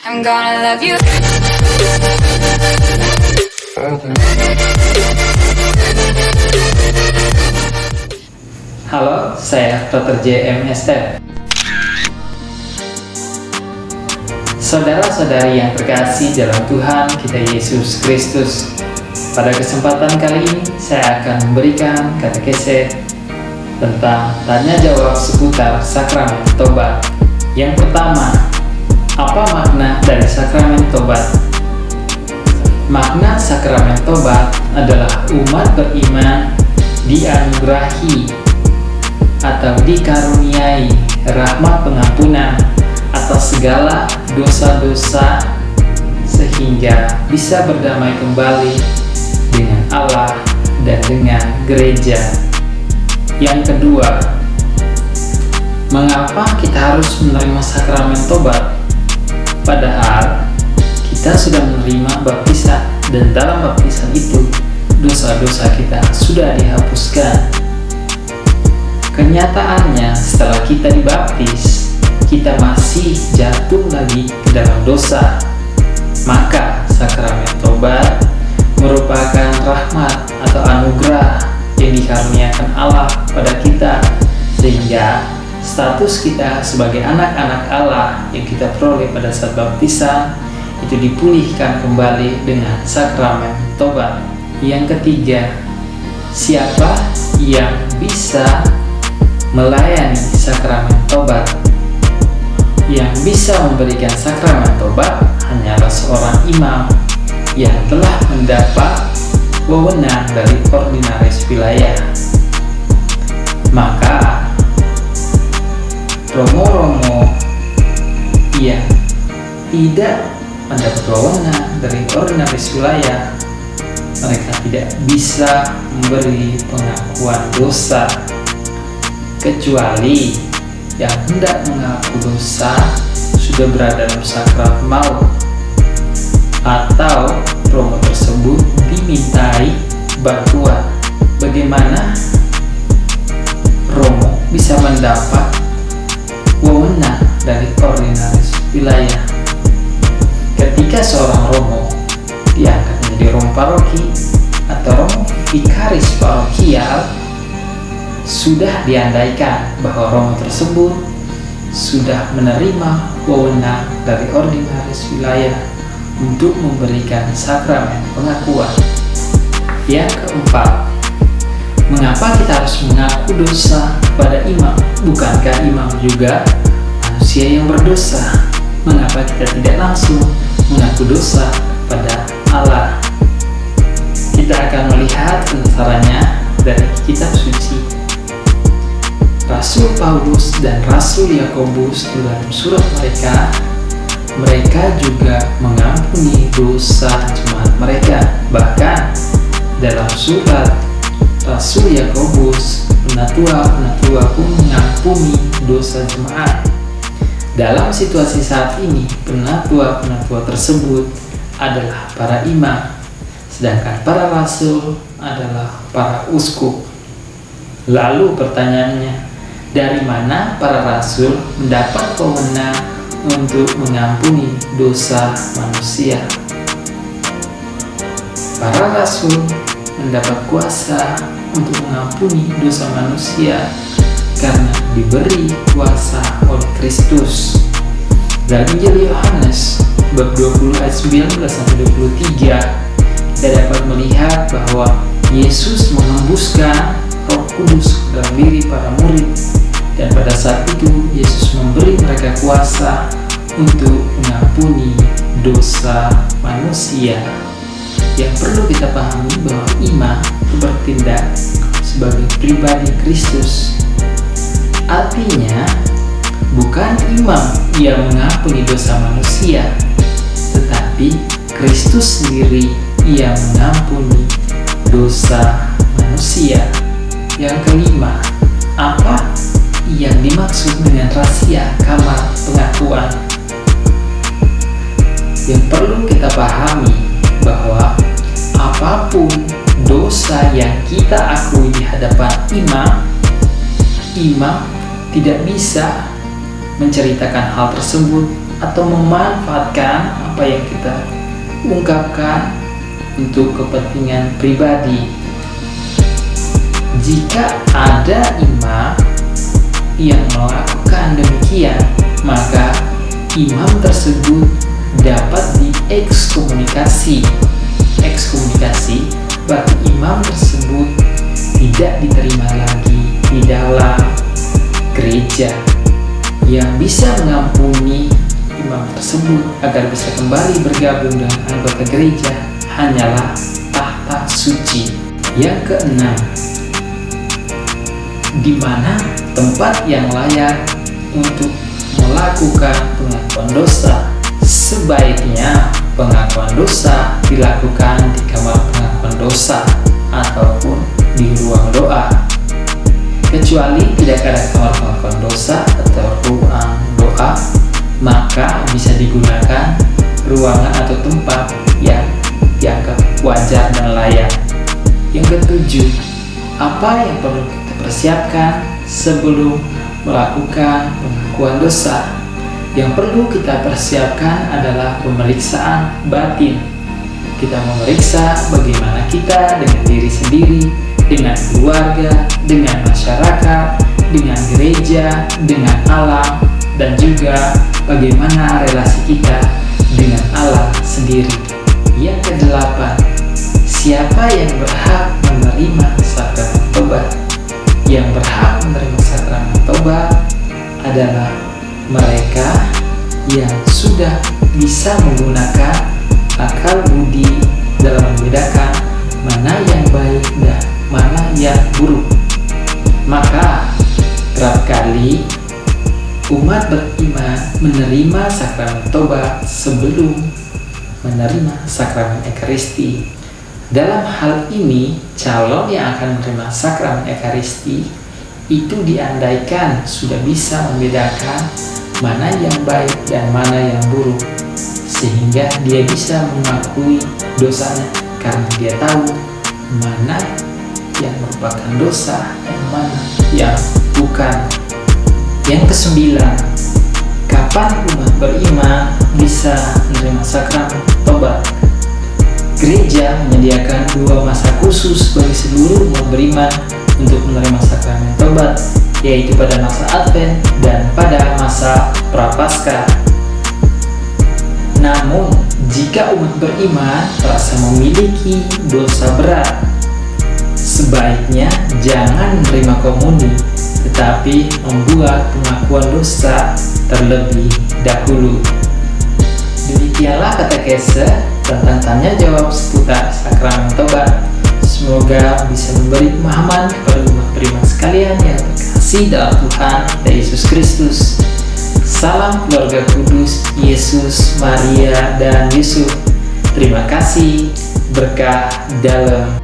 I'm gonna love you. Halo, saya Dr. JM Esther. Saudara-saudari yang terkasih dalam Tuhan kita Yesus Kristus, pada kesempatan kali ini saya akan memberikan katekese tentang tanya jawab seputar sakramen tobat. Yang pertama, apa makna dari sakramen tobat? Makna sakramen tobat adalah umat beriman dianugerahi atau dikaruniai rahmat pengampunan atas segala dosa-dosa sehingga bisa berdamai kembali dengan Allah dan dengan gereja. Yang kedua, mengapa kita harus menerima sakramen tobat? Padahal kita sudah menerima baptisan, dan dalam baptisan itu dosa-dosa kita sudah dihapuskan. Kenyataannya setelah kita dibaptis, kita masih jatuh lagi ke dalam dosa. Maka sakramen tobat merupakan rahmat atau anugerah yang dikaruniakan Allah pada kita, sehingga status kita sebagai anak-anak Allah yang kita peroleh pada saat baptisan itu dipulihkan kembali dengan sakramen tobat. Yang ketiga, siapa yang bisa melayani sakramen tobat? Yang bisa memberikan sakramen tobat hanyalah seorang imam yang telah mendapat wewenang dari ordinaris wilayah. Maka romo-romo yang tidak mendapat wewenang dari ordinaris wilayah, mereka tidak bisa memberi pengakuan dosa, kecuali yang hendak mengaku dosa sudah berada dalam sakrat maut, atau romo tersebut dimintai bantuan. Bagaimana romo bisa mendapat wewenang dari ordinaris wilayah? Ketika seorang romo diangkat menjadi romo paroki atau romo vikaris parokial, sudah diandaikan bahwa romo tersebut sudah menerima wewenang dari ordinaris wilayah untuk memberikan sakramen pengakuan. Yang keempat, mengapa kita harus mengaku dosa kepada imam? Bukankah imam juga manusia yang berdosa? Mengapa kita tidak langsung mengaku dosa pada Allah? Kita akan melihat penjelasannya dari kitab suci. Rasul Paulus dan Rasul Yakobus dalam surat mereka juga mengampuni dosa jemaat mereka. Bahkan dalam surat Rasul Yakobus, penatua pun mengampuni dosa jemaat. Dalam situasi saat ini, penatua tersebut adalah para imam, sedangkan para rasul adalah para uskup. Lalu pertanyaannya, dari mana para rasul mendapat wewenang untuk mengampuni dosa manusia? Para rasul mendapat kuasa untuk mengampuni dosa manusia karena diberi kuasa oleh Kristus. Dalam Injil Yohanes bab 20 ayat 19-23, kita dapat melihat bahwa Yesus mengembuskan Roh Kudus dalam diri para murid, dan pada saat itu Yesus memberi mereka kuasa untuk mengampuni dosa manusia. Yang perlu kita pahami bahwa imam bertindak sebagai pribadi Kristus. Artinya, bukan imam yang mengampuni dosa manusia, tetapi Kristus sendiri yang mengampuni dosa manusia. Yang kelima, apa yang dimaksud dengan rahasia kamar pengakuan? Yang perlu kita pahami bahwa apapun dosa yang kita akui di hadapan imam tidak bisa menceritakan hal tersebut atau memanfaatkan apa yang kita ungkapkan untuk kepentingan pribadi. Jika ada imam yang melakukan demikian, maka imam tersebut dapat diekskomunikasi. Ekskomunikasi berarti imam tersebut tidak diterima lagi di dalam gereja. Yang bisa mengampuni imam tersebut agar bisa kembali bergabung dengan anggota gereja hanyalah tahta suci. Yang keenam, di mana tempat yang layak untuk melakukan pengakuan dosa. Sebaiknya pengakuan dosa dilakukan di kamar pengakuan dosa ataupun di ruang doa. Kecuali tidak ada kamar pengakuan dosa atau ruang doa, maka bisa digunakan ruangan atau tempat yang dianggap wajar dan layak. Yang ketujuh, apa yang perlu kita persiapkan sebelum melakukan pengakuan dosa? Yang perlu kita persiapkan adalah pemeriksaan batin. Kita memeriksa bagaimana kita dengan diri sendiri, dengan keluarga, dengan masyarakat, dengan gereja, dengan alam, dan juga bagaimana relasi kita dengan Allah sendiri. Yang kedelapan, siapa yang berhak menerima sakramen tobat? Yang berhak menerima sakramen tobat adalah mereka yang sudah bisa menggunakan akal budi dalam membedakan mana yang baik dan mana yang buruk. Maka kerap kali umat beriman menerima sakramen tobat sebelum menerima sakramen Ekaristi. Dalam hal ini, calon yang akan menerima sakramen Ekaristi itu diandaikan sudah bisa membedakan mana yang baik dan mana yang buruk, sehingga dia bisa mengakui dosanya karena dia tahu mana yang merupakan dosa dan mana yang bukan. Yang kesembilan, kapan umat beriman bisa menerima sakramen tobat? Gereja menyediakan 2 masa khusus bagi seluruh umat beriman untuk menerima sakramen tobat, yaitu pada masa Advent dan pada masa Prapaskah. Namun, jika umat beriman merasa memiliki dosa berat, sebaiknya jangan menerima komuni, tetapi membuat pengakuan dosa terlebih dahulu. Demikianlah katekese tentang tanya jawab seputar sakramen tobat. Semoga bisa memberi pemahaman kepada umat beriman sekalian yang terkasih dalam Tuhan Yesus Kristus. Salam keluarga kudus, Yesus, Maria, dan Yusuf. Terima kasih, berkah dalam